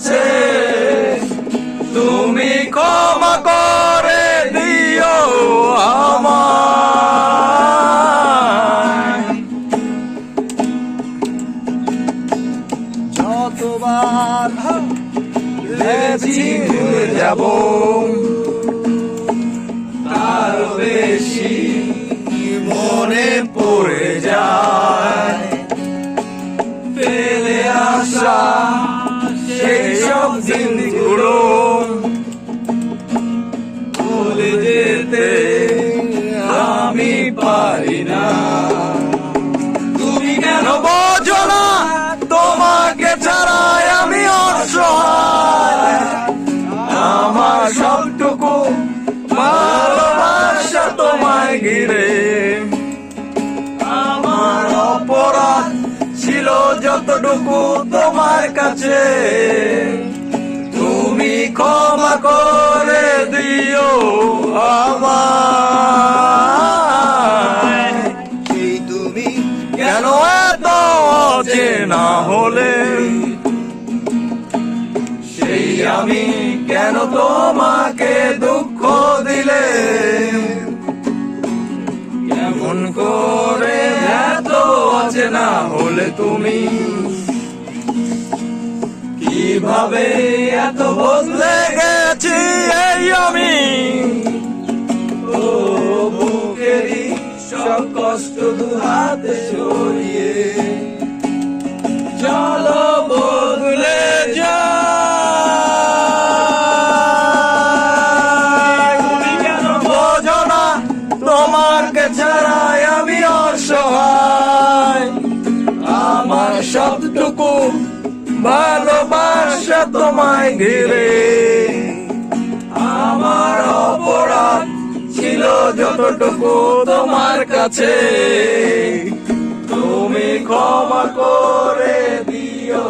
কাছে, তুমি ক্ষমা করে দিও আমায়। যতবার ভেবেছি ভুলে যাব, তার বেশি মনে পড়ে যায়। ফেলে আসা সেই সব দিনগুলো ভুলে যেতে আমি পারি না। তুমি কেন বোঝো না, তোমাকে ছাড়াই আমি অসহায়। আমার সবটুকু ভালোবাসা তোমায় ঘিরে, আমার অপরাধ ছিল যতটুকু তোমার কাছে, তুমি ক্ষমা করে দিও আমায়। সেই তুমি কেন এত অচেনা হলে, সেই আমি কেন তোমাকে দুঃখ দিলে, কেমন করে এত অচেনা হলে তুমি, কিভাবে এত বদলে গেছি এই আমি। ও বুকেরই সব কষ্ট দুহাতে সরিয়ে চলো বদলে যাই। তুমি কেন বোঝো না, তোমাকে ছাড়াই আমি অসহায়। আমার সবটুকু ভালোবাসা তোমায় ঘিরে, আমার অপরাধ ছিল যতটুকু তোমার কাছে, তুমি ক্ষমা করে দিও।